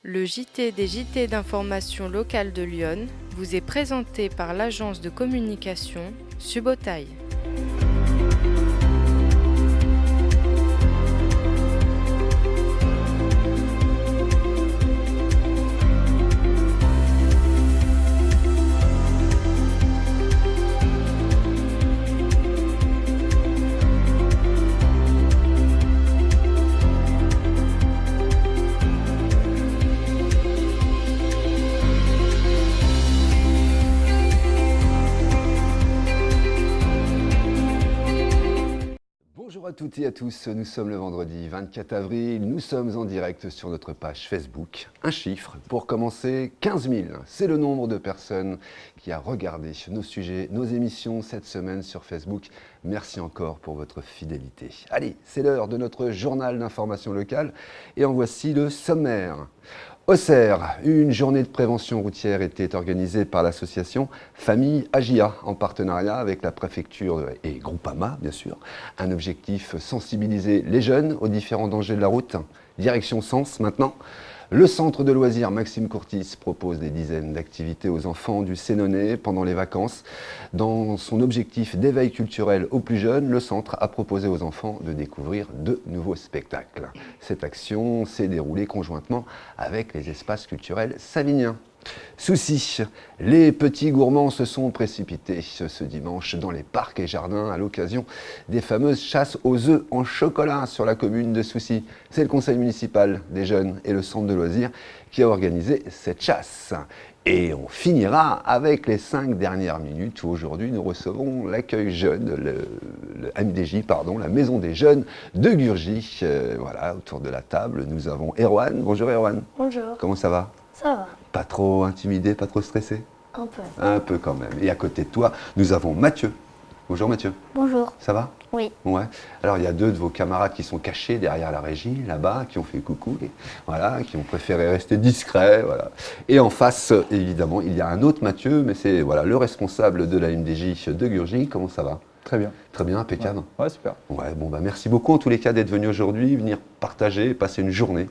Le JT des JT d'information locale de Lyon vous est présenté par l'agence de communication Subotaï. Bonjour à toutes et à tous, nous sommes le vendredi 24 avril, nous sommes en direct sur notre page Facebook. Un chiffre pour commencer, 15 000, c'est le nombre de personnes qui a regardé nos sujets, nos émissions cette semaine sur Facebook. Merci encore pour votre fidélité. Allez, c'est l'heure de notre journal d'information locale et en voici le sommaire. Auxerre, une journée de prévention routière était organisée par l'association Famille Agia en partenariat avec la préfecture et Groupama, bien sûr. Un objectif, sensibiliser les jeunes aux différents dangers de la route. Direction Sens maintenant. Le centre de loisirs Maxime Courtis propose des dizaines d'activités aux enfants du Sénonais pendant les vacances. Dans son objectif d'éveil culturel aux plus jeunes, le centre a proposé aux enfants de découvrir de nouveaux spectacles. Cette action s'est déroulée conjointement avec les espaces culturels saviniens. Souci, les petits gourmands se sont précipités ce dimanche dans les parcs et jardins à l'occasion des fameuses chasses aux œufs en chocolat sur la commune de Soucy. C'est le conseil municipal des jeunes et le centre de loisirs qui a organisé cette chasse. Et on finira avec les 5 dernières minutes où aujourd'hui nous recevons l'accueil jeune, le MDJ, la Maison des Jeunes de Gurgy. Voilà, autour de la table, nous avons Erwan. Bonjour Erwan. Bonjour. Comment ça va? Ça va. Pas trop intimidé, pas trop stressé? Un peu. Un peu quand même. Et à côté de toi, nous avons Mathieu. Bonjour Mathieu. Bonjour. Ça va? Oui. Ouais. Alors il y a 2 de vos camarades qui sont cachés derrière la régie, là-bas, qui ont fait coucou, voilà, qui ont préféré rester discrets, voilà. Et en face, évidemment, il y a un autre Mathieu, mais c'est voilà, le responsable de la MDJ de Gurgy. Comment ça va? Très bien. Très bien, impeccable. Ouais, super. Ouais, bon, merci beaucoup en tous les cas d'être venu aujourd'hui, venir partager, passer une journée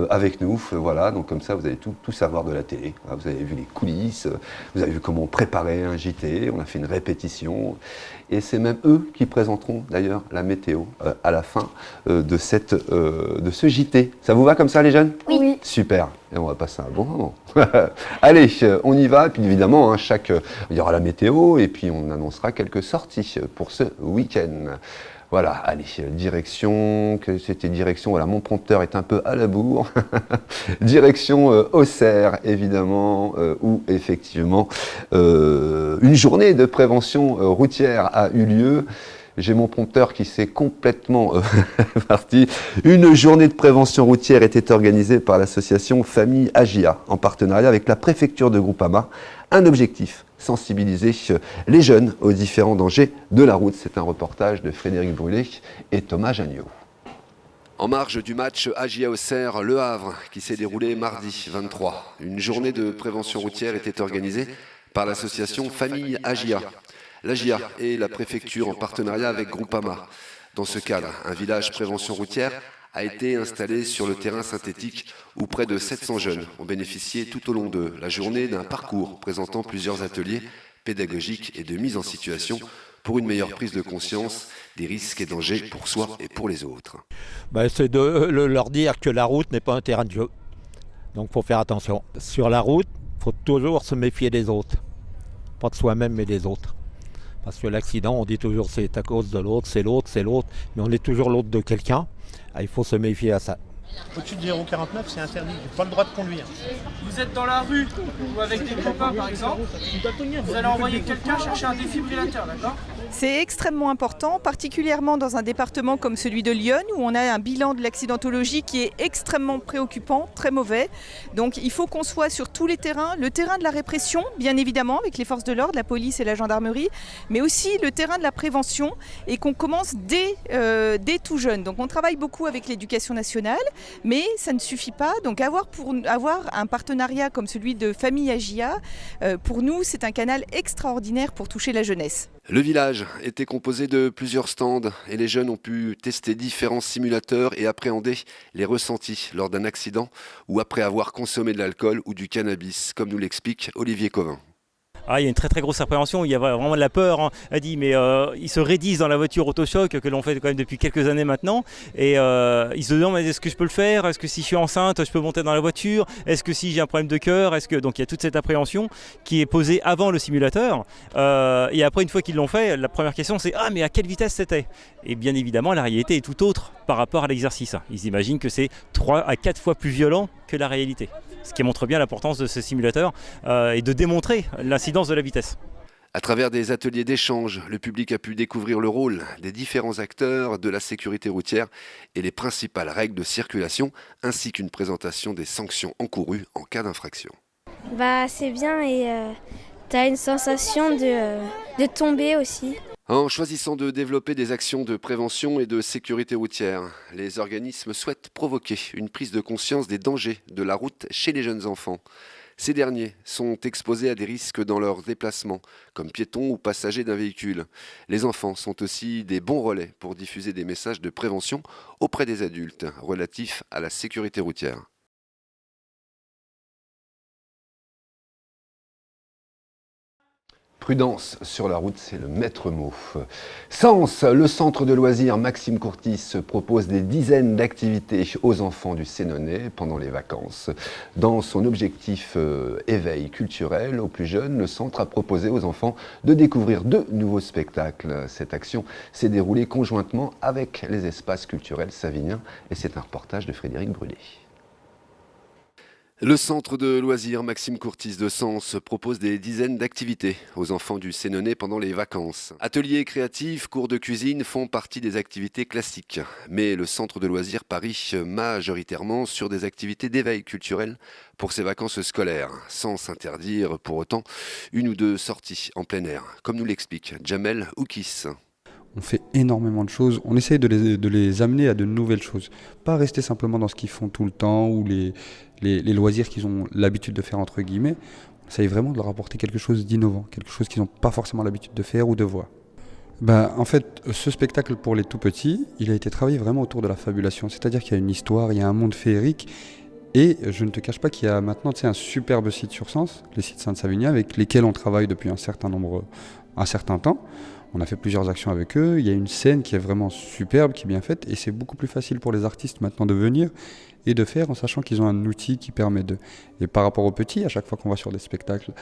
avec nous. Voilà, donc comme ça vous allez tout savoir de la télé. Voilà, vous avez vu les coulisses, vous avez vu comment préparer un JT, on a fait une répétition. Et c'est même eux qui présenteront d'ailleurs la météo à la fin de ce JT. Ça vous va comme ça les jeunes? Oui. Super, et on va passer un bon moment. Allez, on y va, et puis évidemment, il y aura la météo, et puis on annoncera quelques sorties pour ce week-end. Voilà, allez, direction, voilà, mon prompteur est un peu à la bourre. Direction Auxerre, évidemment, où effectivement une journée de prévention routière a eu lieu. J'ai mon prompteur qui s'est complètement parti. Une journée de prévention routière était organisée par l'association Famille Agia en partenariat avec la préfecture de Groupama. Un objectif, sensibiliser les jeunes aux différents dangers de la route. C'est un reportage de Frédéric Brûlé et Thomas Jagnot. En marge du match Agia-Auxerre Le Havre qui s'est déroulé mardi 23, une journée de prévention routière était organisée par l'association Famille Agia. L'Agia et la préfecture en partenariat avec Groupama. Dans ce cadre, un village prévention routière a été installé sur le terrain synthétique où près de 700 jeunes ont bénéficié tout au long de la journée d'un parcours présentant plusieurs ateliers pédagogiques et de mise en situation pour une meilleure prise de conscience des risques et dangers pour soi et pour les autres. C'est de leur dire que la route n'est pas un terrain de jeu. Donc il faut faire attention. Sur la route, il faut toujours se méfier des autres. Pas de soi-même mais des autres. Parce que l'accident, on dit toujours c'est à cause de l'autre, c'est l'autre, mais on est toujours l'autre de quelqu'un. Il faut se méfier à ça. Au-dessus de 0,49, c'est interdit, j'ai pas le droit de conduire. Vous êtes dans la rue ou avec des copains par exemple, vous allez envoyer quelqu'un chercher un défibrillateur, d'accord? C'est extrêmement important, particulièrement dans un département comme celui de Lyon, où on a un bilan de l'accidentologie qui est extrêmement préoccupant, très mauvais. Donc il faut qu'on soit sur tous les terrains, le terrain de la répression, bien évidemment, avec les forces de l'ordre, la police et la gendarmerie, mais aussi le terrain de la prévention, et qu'on commence dès tout jeune. Donc on travaille beaucoup avec l'éducation nationale, mais ça ne suffit pas. Donc avoir un partenariat comme celui de Famille Agia, pour nous, c'est un canal extraordinaire pour toucher la jeunesse. Le village était composé de plusieurs stands et les jeunes ont pu tester différents simulateurs et appréhender les ressentis lors d'un accident ou après avoir consommé de l'alcool ou du cannabis, comme nous l'explique Olivier Covin. Il y a une très très grosse appréhension, il y a vraiment de la peur, hein. Elle dit mais ils se raidissent dans la voiture autochoc que l'on fait quand même depuis quelques années maintenant et ils se demandent est-ce que je peux le faire, est-ce que si je suis enceinte je peux monter dans la voiture, est-ce que si j'ai un problème de cœur, donc il y a toute cette appréhension qui est posée avant le simulateur et après une fois qu'ils l'ont fait, la première question c'est mais à quelle vitesse c'était? Et bien évidemment la réalité est tout autre par rapport à l'exercice. Ils imaginent que c'est 3 à 4 fois plus violent que la réalité. Ce qui montre bien l'importance de ce simulateur et de démontrer l'incidence de la vitesse. À travers des ateliers d'échange, le public a pu découvrir le rôle des différents acteurs de la sécurité routière et les principales règles de circulation, ainsi qu'une présentation des sanctions encourues en cas d'infraction. C'est bien et tu as une sensation de tomber aussi. En choisissant de développer des actions de prévention et de sécurité routière, les organismes souhaitent provoquer une prise de conscience des dangers de la route chez les jeunes enfants. Ces derniers sont exposés à des risques dans leurs déplacements, comme piétons ou passagers d'un véhicule. Les enfants sont aussi des bons relais pour diffuser des messages de prévention auprès des adultes relatifs à la sécurité routière. Prudence sur la route, c'est le maître mot. Sens, le centre de loisirs Maxime Courtis propose des dizaines d'activités aux enfants du Sénonais pendant les vacances. Dans son objectif éveil culturel aux plus jeunes, le centre a proposé aux enfants de découvrir 2 nouveaux spectacles. Cette action s'est déroulée conjointement avec les espaces culturels saviniens et c'est un reportage de Frédéric Brûlé. Le centre de loisirs Maxime Courtis de Sens propose des dizaines d'activités aux enfants du Sénonais pendant les vacances. Ateliers créatifs, cours de cuisine font partie des activités classiques. Mais le centre de loisirs parie majoritairement sur des activités d'éveil culturel pour ses vacances scolaires, sans s'interdire pour autant 1 ou 2 sorties en plein air, comme nous l'explique Jamel Oukis. On fait énormément de choses, on essaye de les amener à de nouvelles choses. Pas rester simplement dans ce qu'ils font tout le temps ou les loisirs qu'ils ont l'habitude de faire entre guillemets. On essaye vraiment de leur apporter quelque chose d'innovant, quelque chose qu'ils n'ont pas forcément l'habitude de faire ou de voir. En fait, ce spectacle pour les tout petits, il a été travaillé vraiment autour de la fabulation. C'est-à-dire qu'il y a une histoire, il y a un monde féerique. Et je ne te cache pas qu'il y a maintenant un superbe site sur Sens, le site Sainte-Savinia, avec lesquels on travaille depuis un certain temps. On a fait plusieurs actions avec eux, il y a une scène qui est vraiment superbe, qui est bien faite, et c'est beaucoup plus facile pour les artistes maintenant de venir et de faire en sachant qu'ils ont un outil qui permet de... Et par rapport aux petits, à chaque fois qu'on va sur des spectacles,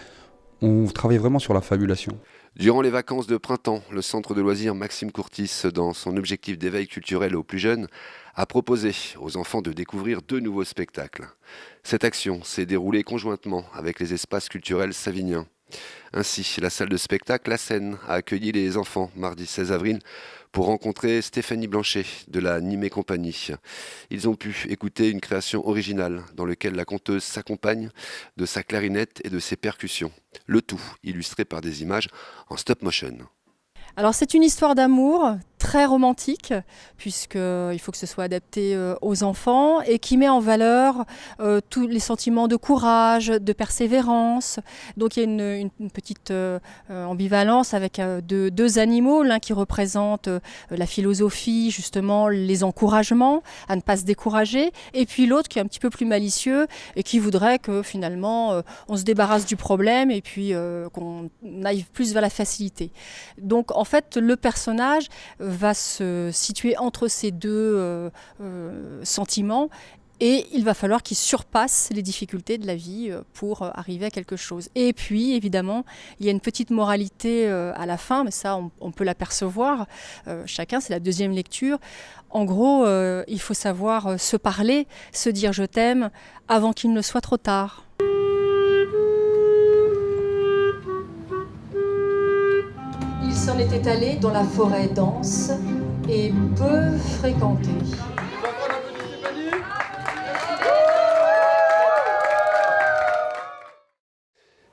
on travaille vraiment sur la fabulation. Durant les vacances de printemps, le centre de loisirs Maxime Courtis, dans son objectif d'éveil culturel aux plus jeunes, a proposé aux enfants de découvrir 2 nouveaux spectacles. Cette action s'est déroulée conjointement avec les espaces culturels saviniens. Ainsi, la salle de spectacle La Seine a accueilli les enfants mardi 16 avril pour rencontrer Stéphanie Blanchet de la Nimé Compagnie. Ils ont pu écouter une création originale dans laquelle la conteuse s'accompagne de sa clarinette et de ses percussions. Le tout illustré par des images en stop motion. Alors c'est une histoire d'amour très romantique, puisqu'il faut que ce soit adapté aux enfants et qui met en valeur tous les sentiments de courage, de persévérance. Donc il y a une petite ambivalence avec 2 animaux, l'un qui représente la philosophie, justement les encouragements à ne pas se décourager, et puis l'autre qui est un petit peu plus malicieux et qui voudrait que finalement on se débarrasse du problème et puis qu'on aille plus vers la facilité. Donc en fait le personnage va se situer entre ces 2 sentiments et il va falloir qu'il surpasse les difficultés de la vie pour arriver à quelque chose. Et puis évidemment il y a une petite moralité à la fin, mais ça on peut l'apercevoir chacun, c'est la 2e lecture. En gros il faut savoir se parler, se dire je t'aime avant qu'il ne soit trop tard. Il s'en était allé dans la forêt dense et peu fréquentée.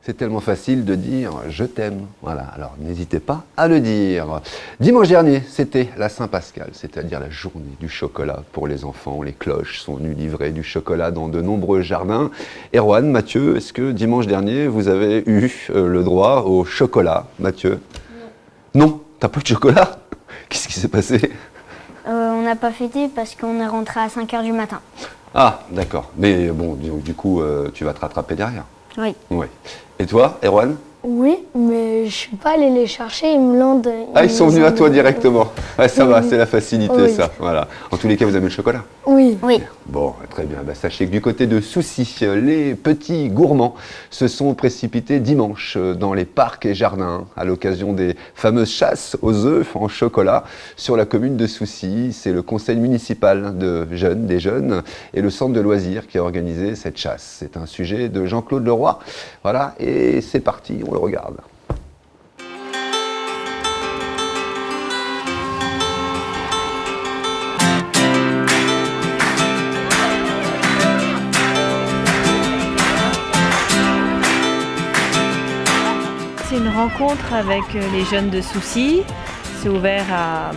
C'est tellement facile de dire « je t'aime ». Voilà, alors n'hésitez pas à le dire. Dimanche dernier, c'était la Saint-Pascal, c'est-à-dire la journée du chocolat pour les enfants. Les cloches sont venues livrer du chocolat dans de nombreux jardins. Erwan, Mathieu, est-ce que dimanche dernier, vous avez eu le droit au chocolat, Mathieu? Non, t'as pas eu de chocolat? Qu'est-ce qui s'est passé? On n'a pas fêté parce qu'on est rentré à 5 h du matin. Ah, d'accord. Mais bon, du coup, tu vas te rattraper derrière. Oui. Oui. Et toi, Erwan? Oui, mais je suis pas allé les chercher, ils me l'ont donné. Ah, ils sont venus à toi directement. Ouais, ça va, c'est la facilité, Oui. ça. Voilà. En tous les cas, vous aimez le chocolat? Oui. Oui. Bon, très bien. Sachez que du côté de Soucy, les petits gourmands se sont précipités dimanche dans les parcs et jardins à l'occasion des fameuses chasses aux œufs en chocolat sur la commune de Soucy. C'est le conseil municipal de jeunes, des jeunes et le centre de loisirs qui a organisé cette chasse. C'est un sujet de Jean-Claude Leroy. Voilà, et c'est parti, on le regarde. C'est une rencontre avec les jeunes de Soucy. C'est ouvert à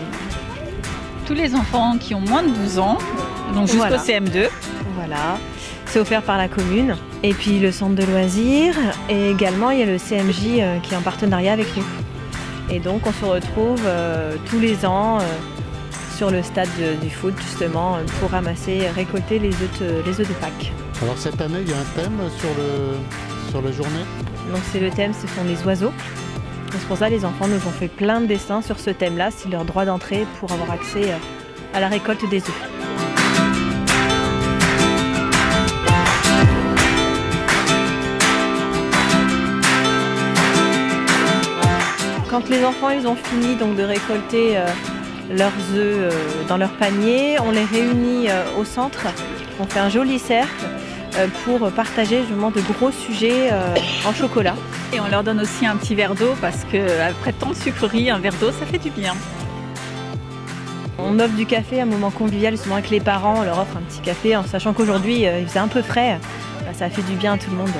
tous les enfants qui ont moins de 12 ans, donc jusqu'au Voilà. CM2. Voilà. C'est offert par la commune. Et puis le centre de loisirs. Et également, il y a le CMJ qui est en partenariat avec nous. Et donc, on se retrouve tous les ans sur le stade du foot, justement, pour ramasser, récolter les œufs de Pâques. Alors cette année, il y a un thème sur la journée? Donc c'est le thème, ce sont les oiseaux. Et c'est pour ça que les enfants nous ont fait plein de dessins sur ce thème-là. C'est leur droit d'entrée pour avoir accès à la récolte des œufs. Quand les enfants ils ont fini donc, de récolter leurs œufs dans leur panier, on les réunit au centre. On fait un joli cercle pour partager justement de gros sujets en chocolat. Et on leur donne aussi un petit verre d'eau parce qu'après tant de sucreries, un verre d'eau, ça fait du bien. On offre du café, un moment convivial justement avec les parents. On leur offre un petit café en sachant qu'aujourd'hui il faisait un peu frais. Ça fait du bien à tout le monde.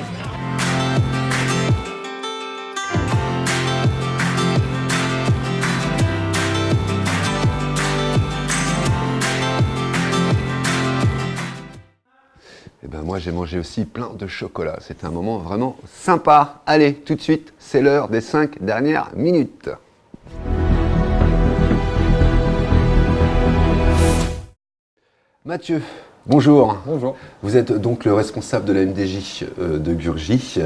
Moi, j'ai mangé aussi plein de chocolat. C'était un moment vraiment sympa. Allez, tout de suite, c'est l'heure des 5 dernières minutes. Mathieu, bonjour. Bonjour. Vous êtes donc le responsable de la MDJ de Gurgy.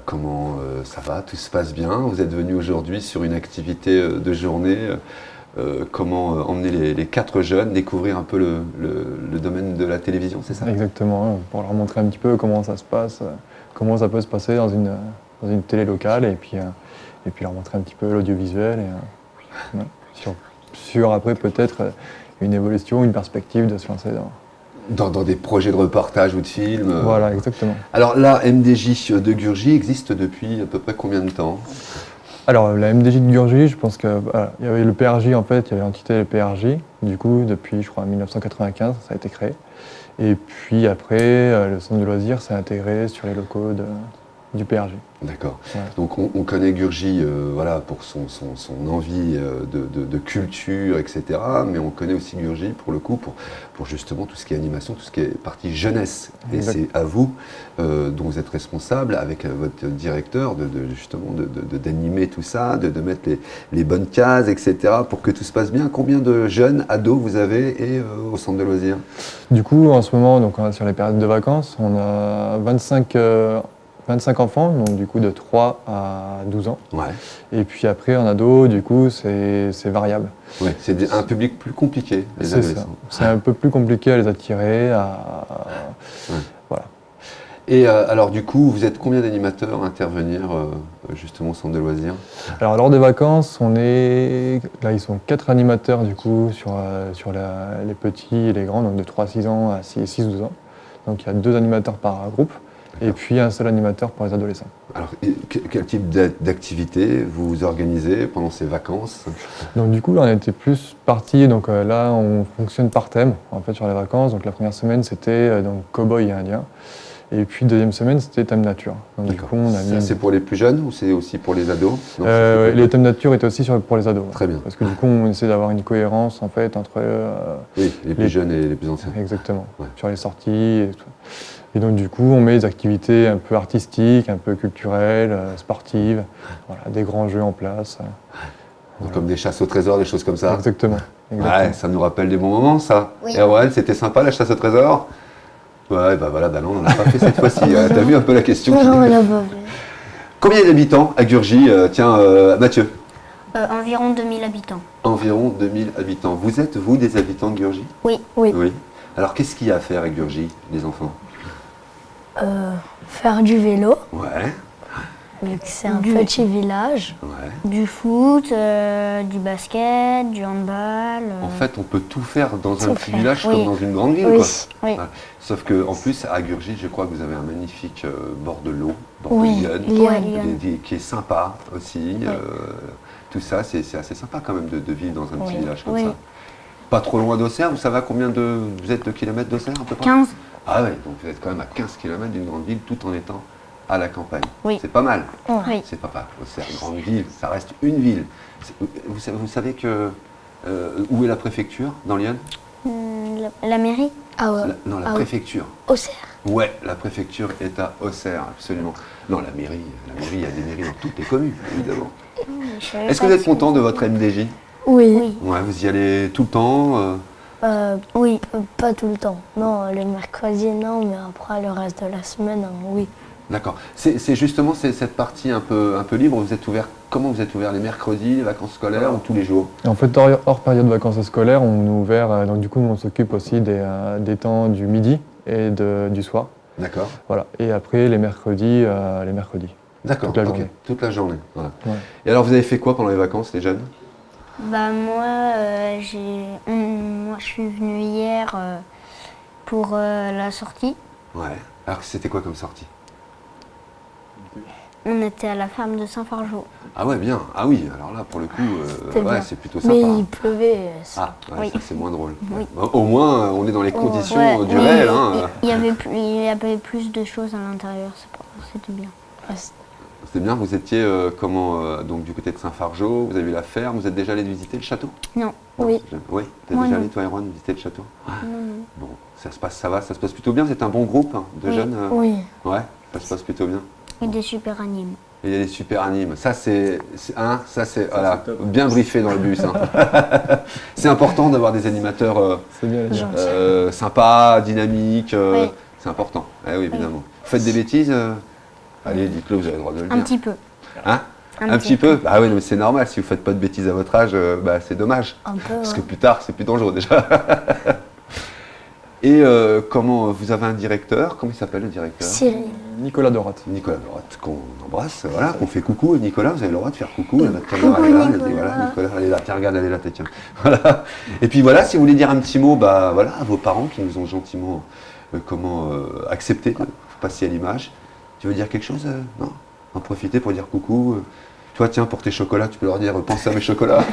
Comment ça va? Tout se passe bien? Vous êtes venu aujourd'hui sur une activité de journée. Comment emmener les 4 jeunes découvrir un peu le domaine de la télévision, c'est ça? Exactement, pour leur montrer un petit peu comment ça se passe, comment ça peut se passer dans une télé locale et puis leur montrer un petit peu l'audiovisuel et sur après peut-être une évolution, une perspective de se lancer dans des projets de reportage ou de films. Voilà, exactement. Alors la MDJ de Gurgy existe depuis à peu près combien de temps? Alors la MDJ de Gurgy, je pense qu'il y avait le PRJ en fait, il y avait l'entité le PRJ, du coup depuis je crois 1995 ça a été créé. Et puis après le centre de loisirs s'est intégré sur les locaux du PRJ. D'accord. Ouais. Donc on connaît Gurgy voilà, pour son envie de culture, etc. Mais on connaît aussi Gurgy pour le coup, pour justement tout ce qui est animation, tout ce qui est partie jeunesse. Et Exact. c'est à vous, dont vous êtes responsable, avec votre directeur, justement d'animer tout ça, de mettre les bonnes cases, etc. pour que tout se passe bien. Combien de jeunes ados vous avez et au centre de loisirs? Du coup en ce moment, donc, sur les périodes de vacances, on a 25 enfants, donc du coup de 3 à 12 ans. Ouais. Et puis après en ado, du coup c'est variable. Ouais, c'est un public plus compliqué, les C'est adolescents. ça. C'est un peu plus compliqué à les attirer, voilà. Et alors du coup, vous êtes combien d'animateurs à intervenir justement au centre de loisirs? Alors lors des vacances, là ils sont 4 animateurs du coup sur les petits et les grands, donc de 3 à 6 ans à 6-12 ans. Donc il y a 2 animateurs par groupe. Et puis un seul animateur pour les adolescents. Alors, quel type d'activité vous organisez pendant ces vacances? Donc du coup, là, on était plus partis. Donc là, on fonctionne par thème, en fait, sur les vacances. Donc la première semaine, c'était donc cow-boy et indien. Et puis deuxième semaine, c'était thème nature. Donc, du coup, on a Ça, c'est pour les plus jeunes ou c'est aussi pour les ados? Non, les thèmes nature étaient aussi pour les ados. Très bien. Parce que du coup, on essaie d'avoir une cohérence en fait entre oui, les plus jeunes et les plus anciens. Exactement. Sur les sorties et tout. Et donc du coup, on met des activités un peu artistiques, un peu culturelles, sportives, voilà, des grands jeux en place. Voilà. Comme des chasses au trésor, des choses comme ça. Exactement. Ouais, ça nous rappelle des bons moments, ça. Oui. Erwan, c'était sympa la chasse au trésor? Ouais, bah voilà, bah non, on n'en a pas fait cette fois-ci. T'as vu un peu la question? Non, on l'a pas fait. Combien d'habitants à Gurgy? Tiens, Mathieu. Environ 2000 habitants. Environ 2000 habitants. Vous êtes, vous, des habitants de Gurgy? Oui. Oui. Oui. Alors, qu'est-ce qu'il y a à faire à Gurgy, les enfants? Faire du vélo, Ouais. vu que c'est un petit village. Ouais. Du foot, du basket, du handball. En fait, on peut tout faire dans un Tout petit faire. village Oui. comme dans une grande ville, Oui. quoi. Oui. Ouais. Sauf que, en plus, à Gurgy, je crois que vous avez un magnifique bord de l'eau, bord Oui, de Lyon, Lyon. qui est sympa aussi. Tout ça, c'est assez sympa quand même de vivre dans un petit village comme Oui. ça. Pas trop loin d'Auxerre, vous savez à combien vous êtes de kilomètres d'Auxerre à peu près? 15. Ah ouais, donc vous êtes quand même à 15 km d'une grande ville tout en étant à la campagne. Oui. C'est pas mal. Oui. C'est pas mal. Auxerre, grande ville, ça reste une ville. Vous savez que où est la préfecture dans Lyon? La mairie. Ah ouais. Non, la préfecture. Auxerre. Ouais, la préfecture est à Auxerre, absolument. Non, la mairie, il y a des mairies dans toutes les communes, évidemment. Est-ce que vous êtes content de votre MDJ? Oui. Ouais, vous y allez tout le temps Oui, pas tout le temps. Non, le mercredi, non, mais après, le reste de la semaine, oui. D'accord. C'est justement cette partie un peu libre. Vous êtes ouvert. Comment vous êtes ouvert? Les mercredis, les vacances scolaires ou tous les jours? En fait, hors période de vacances scolaires, on est ouvert. Donc du coup, on s'occupe aussi des temps du midi et du soir. D'accord. Voilà. Et après, les mercredis. D'accord. Toute la journée. Ok. Toute la journée. Voilà. Ouais. Et alors, vous avez fait quoi pendant les vacances, les jeunes? Bah moi, je suis venue hier pour la sortie. Ouais. Alors, c'était quoi comme sortie? On était à la ferme de Saint-Fargeau. Ah ouais, bien. Ah oui. Alors là, pour le coup, C'était bien. c'est plutôt sympa. Mais il pleuvait. Ah, ouais, Oui. ça c'est moins drôle. Oui. Bon, au moins, on est dans les conditions Ouais, du mais réel. Hein. il y avait plus de choses à l'intérieur, c'était bien. C'est bien, vous étiez donc du côté de Saint-Fargeau, vous avez vu la ferme, vous êtes déjà allé visiter le château? Non. Oui. Oui, t'es Moi, déjà non. allé toi Erwan visiter le château? Non. Bon, ça se passe plutôt bien, vous êtes un bon groupe de jeunes? Oui. Ouais, ça se passe plutôt bien. Et des super animes. Et il y a des super animes, ça c'est voilà, bien briefé dans le bus. Hein. C'est important d'avoir des animateurs C'est bien les gens. sympas, dynamiques, Oui. c'est important. Eh oui, évidemment. Vous faites des bêtises? Allez, dites-le, vous avez le droit de le dire. Un petit peu. Hein? Un petit peu? Ah oui, mais c'est normal, si vous ne faites pas de bêtises à votre âge, c'est dommage. Un peu. Parce que plus tard, c'est plus dangereux déjà. Et comment vous avez un directeur? Comment il s'appelle le directeur? Cyril. Nicolas Dorat. Nicolas Dorat, qu'on embrasse, voilà, qu'on fait coucou. Nicolas, vous avez le droit de faire coucou. Notre caméra, elle est là, elle dit, voilà, Nicolas, elle est là, tiens, regarde, elle est là, tiens. Voilà. Et puis voilà, si vous voulez dire un petit mot, voilà, à vos parents qui nous ont gentiment accepté de passer à l'image. Tu veux dire quelque chose? Non? En profiter pour dire coucou. Toi, tiens, pour tes chocolats, tu peux leur dire pense à mes chocolats.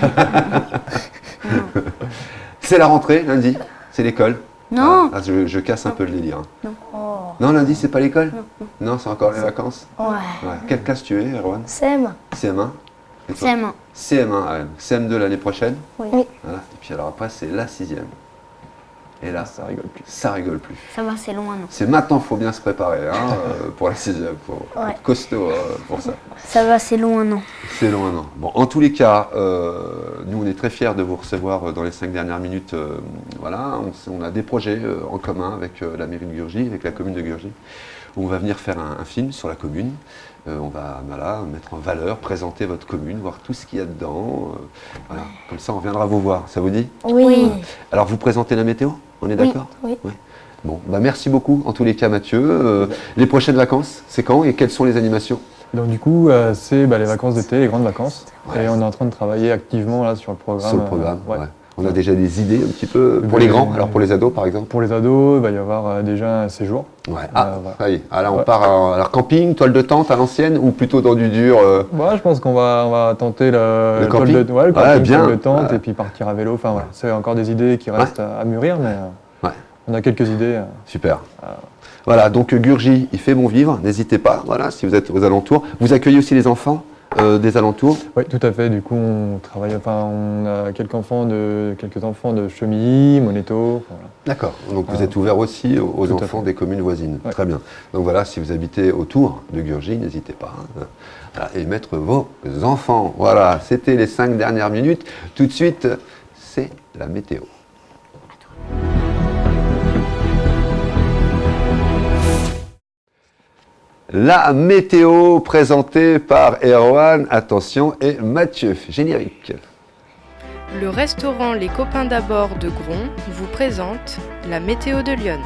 C'est la rentrée, lundi, c'est l'école. Non. Ah, je casse un peu le délire. Hein. Non. Non, lundi, c'est pas l'école? Non, c'est encore les vacances? Ouais. Quelle classe tu es, Erwan? CM. CM1? Et toi? CM1. CM1, ah ouais. CM2 l'année prochaine? Oui. Voilà. Et puis alors après, c'est la 6e. Et là, Ça rigole plus. ça rigole plus. Ça va, c'est loin, non? C'est maintenant qu'il faut bien se préparer hein, pour la 6e. Faut être costaud pour ça. Ça va, c'est loin, non? C'est long un an. Bon, en tous les cas, nous on est très fiers de vous recevoir dans les 5 dernières minutes. Voilà, on a des projets en commun avec la mairie de Gurgy, avec la commune de Gurgy. On va venir faire un film sur la commune. On va mettre en valeur, présenter votre commune, voir tout ce qu'il y a dedans. Voilà. Comme ça, on viendra vous voir. Ça vous dit? Oui. Alors, vous présentez la météo? On est d'accord? Oui. Ouais. Bon, merci beaucoup en tous les cas, Mathieu. Les prochaines vacances, c'est quand et quelles sont les animations? Donc du coup, c'est les vacances d'été, les grandes vacances. Ouais. Et on est en train de travailler activement là sur le programme. Sur le programme, ouais. ouais. On a déjà des idées un petit peu pour les grands, alors pour les ados par exemple? Pour les ados, il va y avoir déjà un séjour. Ouais. Voilà. Ça y est. Ah, là, on part alors camping, toile de tente à l'ancienne ou plutôt dans du dur Je pense qu'on va tenter le camping. le camping, Bien. toile de tente et puis partir à vélo. Enfin voilà, c'est encore des idées qui restent à mûrir, mais on a quelques idées. Super. Voilà, donc Gurgy, il fait bon vivre, n'hésitez pas, voilà, si vous êtes aux alentours. Vous accueillez aussi les enfants des alentours? Oui, tout à fait. Du coup, on travaille, on a quelques enfants de Chemilly, Moneto. Voilà. D'accord. Donc vous êtes ouvert aussi aux enfants des communes voisines. Ouais. Très bien. Donc voilà, si vous habitez autour de Gurgy, n'hésitez pas à émettre vos enfants. Voilà, c'était les 5 dernières minutes. Tout de suite, c'est la météo. La météo présentée par Erwan, attention, et Mathieu. Générique. Le restaurant Les Copains d'Abord de Gron vous présente la météo de Lyon.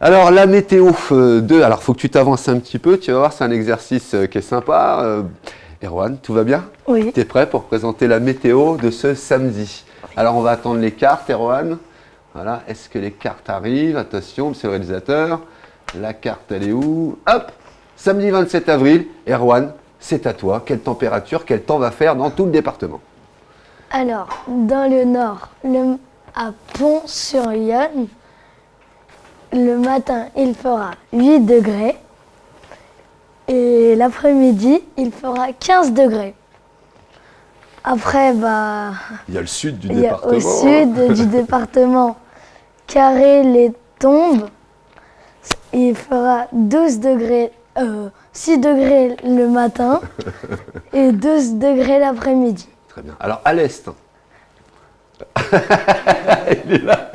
Alors la météo alors faut que tu t'avances un petit peu, tu vas voir, c'est un exercice qui est sympa. Erwan, tout va bien? Oui. Tu es prêt pour présenter la météo de ce samedi? Alors on va attendre les cartes, Erwan. Voilà, est-ce que les cartes arrivent? Attention, monsieur le réalisateur, la carte elle est où? Hop! Samedi 27 avril, Erwan, c'est à toi. Quelle température, quel temps va faire dans tout le département? Alors, dans le nord, à Pont-sur-Yonne, le matin, il fera 8 degrés. Et l'après-midi, il fera 15 degrés. Après, il y a le sud du il y a département. au sud du département, Carré-les-Tombes, il fera 6 degrés le matin et 12 degrés l'après-midi. Très bien. Alors à l'est. Il est là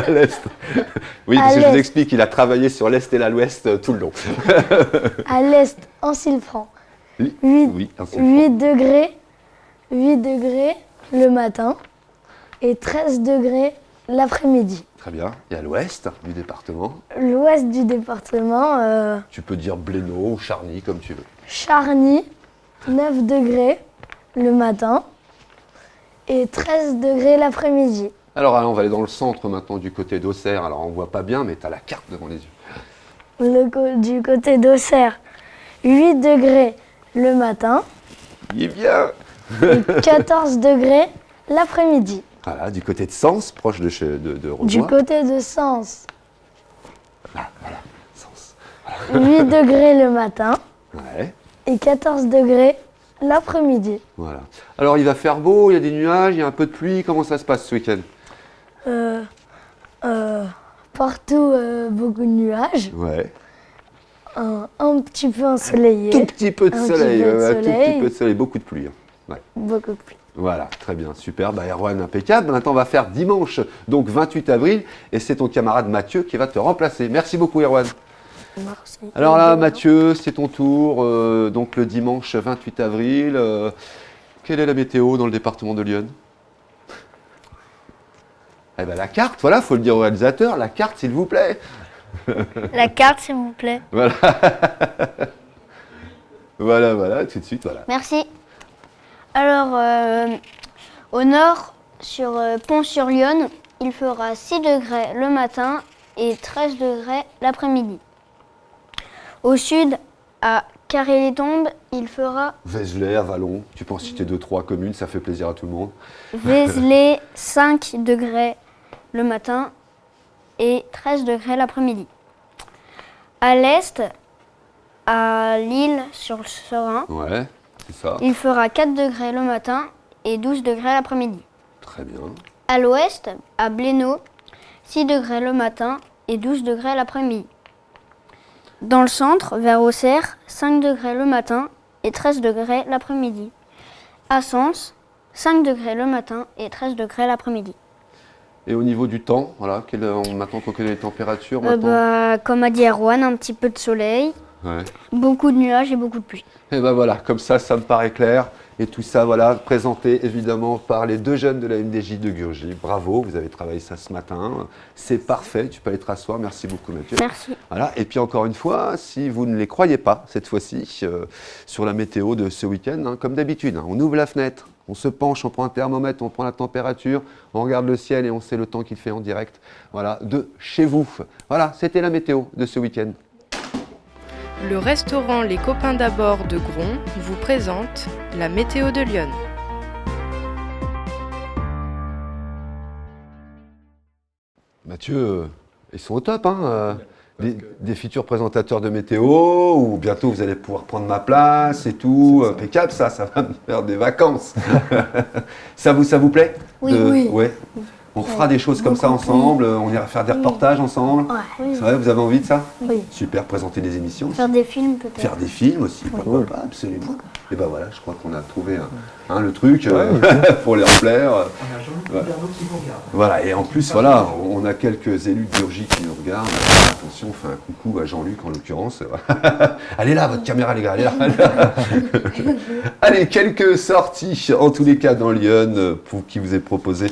à l'est. Oui, parce que je vous explique, il a travaillé sur l'est et l'ouest tout le long. À l'est, en Silfran, 8 degrés le matin et 13 degrés l'après-midi. Très bien. Et à l'ouest du département? L'ouest du département... tu peux dire Blénaud ou Charny, comme tu veux. Charny, 9 degrés le matin et 13 degrés l'après-midi. Alors on va aller dans le centre maintenant, du côté d'Auxerre. Alors on voit pas bien, mais tu as la carte devant les yeux. Du côté d'Auxerre, 8 degrés le matin. Il est bien. Et 14 degrés l'après-midi. Voilà, du côté de Sens, proche de Renoir. Du côté de Sens. Ah, voilà, Sens. 8 degrés le matin. Ouais. Et 14 degrés l'après-midi. Voilà. Alors il va faire beau, il y a des nuages, il y a un peu de pluie. Comment ça se passe ce week-end? Partout, beaucoup de nuages. Ouais. Un petit peu ensoleillé. Tout petit peu de soleil, tout petit peu de soleil, beaucoup de pluie. Ouais. Beaucoup de pluie. Voilà, très bien, super. Erwan, impeccable. Maintenant, on va faire dimanche, donc 28 avril, et c'est ton camarade Mathieu qui va te remplacer. Merci beaucoup, Erwan. Merci. Alors là, Mathieu, c'est ton tour. Donc le dimanche 28 avril, quelle est la météo dans le département de Lyon? Eh bien, la carte, voilà, il faut le dire au réalisateur. La carte, s'il vous plaît. La carte, s'il vous plaît. Voilà. voilà, tout de suite, voilà. Merci. Alors, au nord, sur Pont-sur-Yonne, il fera 6 degrés le matin et 13 degrés l'après-midi. Au sud, à Carré-les-Tombes, il fera... Vézelay, Avallon, tu peux en citer 2-3 communes, ça fait plaisir à tout le monde. Vézelay, 5 degrés le matin et 13 degrés l'après-midi. À l'est, à Lille-sur-Serein, ouais, c'est ça. Il fera 4 degrés le matin et 12 degrés l'après-midi. Très bien. À l'ouest, à Blénaud, 6 degrés le matin et 12 degrés l'après-midi. Dans le centre, vers Auxerre, 5 degrés le matin et 13 degrés l'après-midi. À Sens, 5 degrés le matin et 13 degrés l'après-midi. Et au niveau du temps, voilà, maintenant qu'on connaît les températures, comme a dit Erwan, un petit peu de soleil, ouais. Beaucoup de nuages et beaucoup de pluie. Et voilà, comme ça me paraît clair. Et tout ça, voilà, présenté évidemment par les 2 jeunes de la MDJ de Gurgy. Bravo, vous avez travaillé ça ce matin. C'est parfait, tu peux aller te rasseoir. Merci beaucoup, Mathieu. Merci. Voilà. Et puis encore une fois, si vous ne les croyez pas, cette fois-ci, sur la météo de ce week-end, comme d'habitude, on ouvre la fenêtre, on se penche, on prend un thermomètre, on prend la température, on regarde le ciel et on sait le temps qu'il fait en direct. Voilà, de chez vous. Voilà, c'était la météo de ce week-end. Le restaurant Les Copains d'Abord de Gron vous présente la météo de Lyon. Mathieu, ils sont au top, hein des futurs présentateurs de météo, ou bientôt vous allez pouvoir prendre ma place et tout. Impeccable, ça va me faire des vacances. Ça vous plaît? Oui. Ouais. On fera des choses comme ça ensemble, on ira faire des reportages ensemble. Ouais. C'est vrai, vous avez envie de ça? Oui. Super, présenter des émissions. Faire des films peut-être. Faire des films aussi, pourquoi pas, absolument. Et ben voilà, je crois qu'on a trouvé le truc pour leur plaire. Voilà, et en plus, voilà, on a quelques élus d'Urgie qui nous regardent. Attention, on fait un coucou à Jean-Luc en l'occurrence. Allez là, votre caméra les gars, allez là. Allez, quelques sorties, en tous les cas dans Lyon, pour qui vous est proposé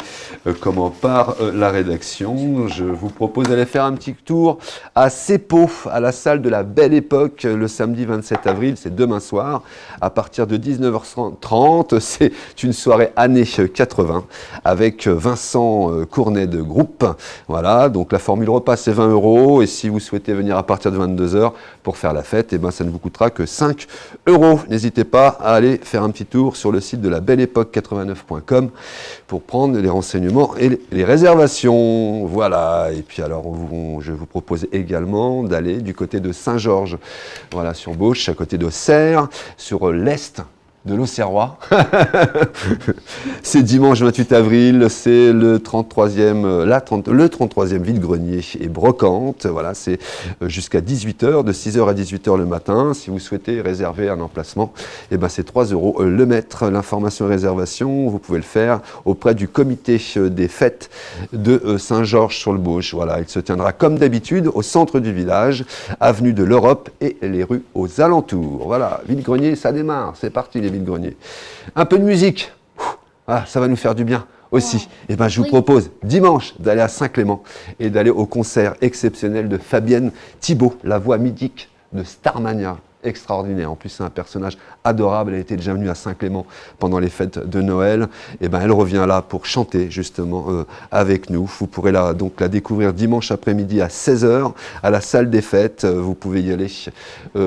par la rédaction. Je vous propose d'aller faire un petit tour à Cepo, à la salle de la Belle Époque, le samedi 27 avril, c'est demain soir, à partir de 19h30. C'est une soirée années 80 avec Vincent Cournet de groupe. Voilà, donc la formule repas c'est 20 € et si vous souhaitez venir à partir de 22h pour faire la fête, et ben ça ne vous coûtera que 5 €. N'hésitez pas à aller faire un petit tour sur le site de la belleépoque89.com pour prendre les renseignements et les réservations. Voilà, et puis alors je vous propose également d'aller du côté de Saint-Georges, voilà, sur Beauche, à côté d'Auxerre, sur l'est de l'Auxerrois. C'est dimanche 28 avril, c'est le 33e vide-grenier et brocante. Voilà, c'est jusqu'à 18h, de 6h à 18h le matin. Si vous souhaitez réserver un emplacement, eh ben c'est 3 € le mètre. L'information et réservation, vous pouvez le faire auprès du comité des fêtes de Saint-Georges-sur-le-Bauge. Voilà, il se tiendra comme d'habitude au centre du village, avenue de l'Europe et les rues aux alentours. Voilà, vide-grenier, ça démarre, c'est parti les vide-grenier. Un peu de musique, ça va nous faire du bien aussi. Et ben, je vous propose dimanche d'aller à Saint-Clément et d'aller au concert exceptionnel de Fabienne Thibault, la voix mythique de Starmania. Extraordinaire. En plus, c'est un personnage adorable. Elle était déjà venue à Saint-Clément pendant les fêtes de Noël. Et ben, elle revient là pour chanter justement avec nous. Vous pourrez donc la découvrir dimanche après-midi à 16h à la salle des fêtes. Vous pouvez y aller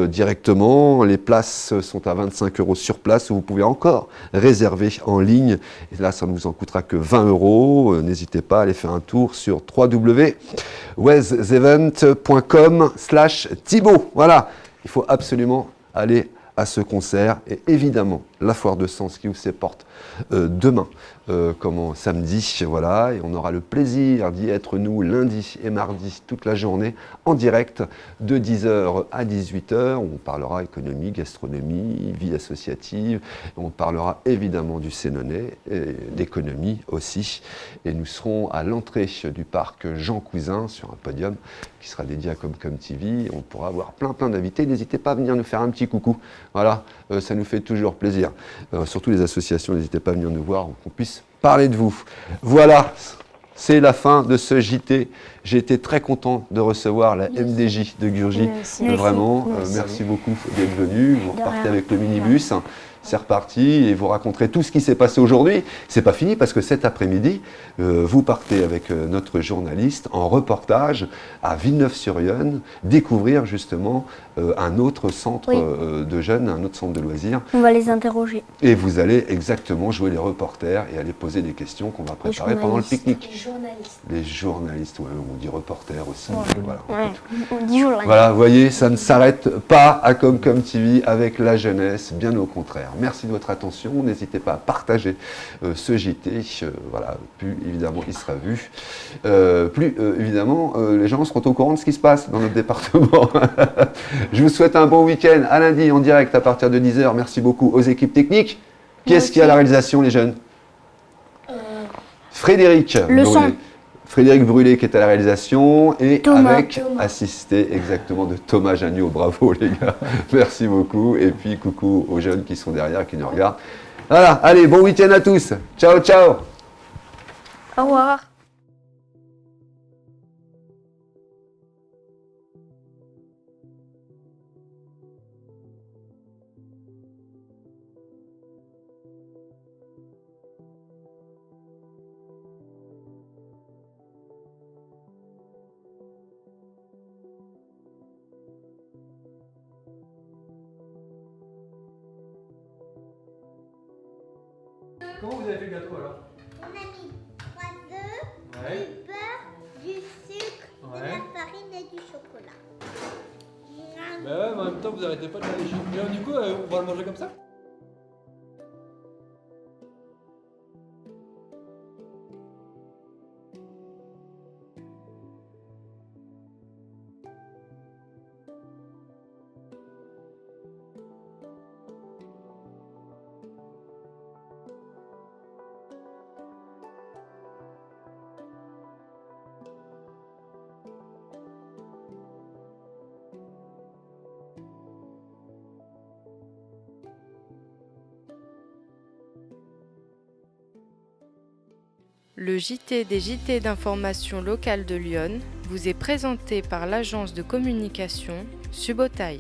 directement. Les places sont à 25 € sur place. Vous pouvez encore réserver en ligne. Et là, ça ne vous en coûtera que 20 €. N'hésitez pas à aller faire un tour sur www.wesevent.com/Thibault. Voilà. Il faut absolument aller à ce concert et évidemment la foire de Sens qui vous porte demain, samedi, voilà, et on aura le plaisir d'y être nous lundi et mardi toute la journée en direct de 10h à 18h. On parlera économie, gastronomie, vie associative, on parlera évidemment du Sénonais et d'économie aussi, et nous serons à l'entrée du parc Jean Cousin sur un podium qui sera dédié à Comcom TV. On pourra avoir plein d'invités. N'hésitez pas à venir nous faire un petit coucou. Voilà, ça nous fait toujours plaisir. Surtout les associations, n'hésitez pas à venir nous voir, qu'on puisse parler de vous. Voilà, c'est la fin de ce JT. J'ai été très content de recevoir la MDJ de Gurgy. Vraiment, merci beaucoup d'être venu. Vous repartez avec le minibus. C'est reparti et vous raconterez tout ce qui s'est passé aujourd'hui. C'est pas fini parce que cet après-midi, vous partez avec notre journaliste en reportage à Villeneuve-sur-Yonne, découvrir justement un autre centre de jeunes, un autre centre de loisirs. On va les interroger. Et vous allez exactement jouer les reporters et aller poser des questions qu'on va préparer pendant le pique-nique. Les journalistes. Les journalistes, ouais, on dit reporters aussi. Voilà, on dit journalistes. Voilà, vous voyez, ça ne s'arrête pas à Comcom TV avec la jeunesse, bien au contraire. Merci de votre attention. N'hésitez pas à partager ce JT. Voilà, plus évidemment, il sera vu. Plus évidemment, les gens seront au courant de ce qui se passe dans notre département. Je vous souhaite un bon week-end. À lundi en direct à partir de 10h. Merci beaucoup aux équipes techniques. Qui est-ce qui a la réalisation, les jeunes? Frédéric. Frédéric Brûlé qui est à la réalisation et Thomas. Assisté exactement de Thomas Janniot. Bravo les gars, merci beaucoup. Et puis coucou aux jeunes qui sont derrière, qui nous regardent. Voilà, allez, bon week-end à tous. Ciao, ciao. Au revoir. Comment vous avez fait le gâteau alors? On a mis 3 œufs, du beurre, du de la farine et du chocolat. Mais ouais, mais en même temps, vous arrêtez pas de la lécher. Mais du coup, on va le manger comme ça? Le JT des JT d'information locale de Lyon vous est présenté par l'agence de communication Subotaï.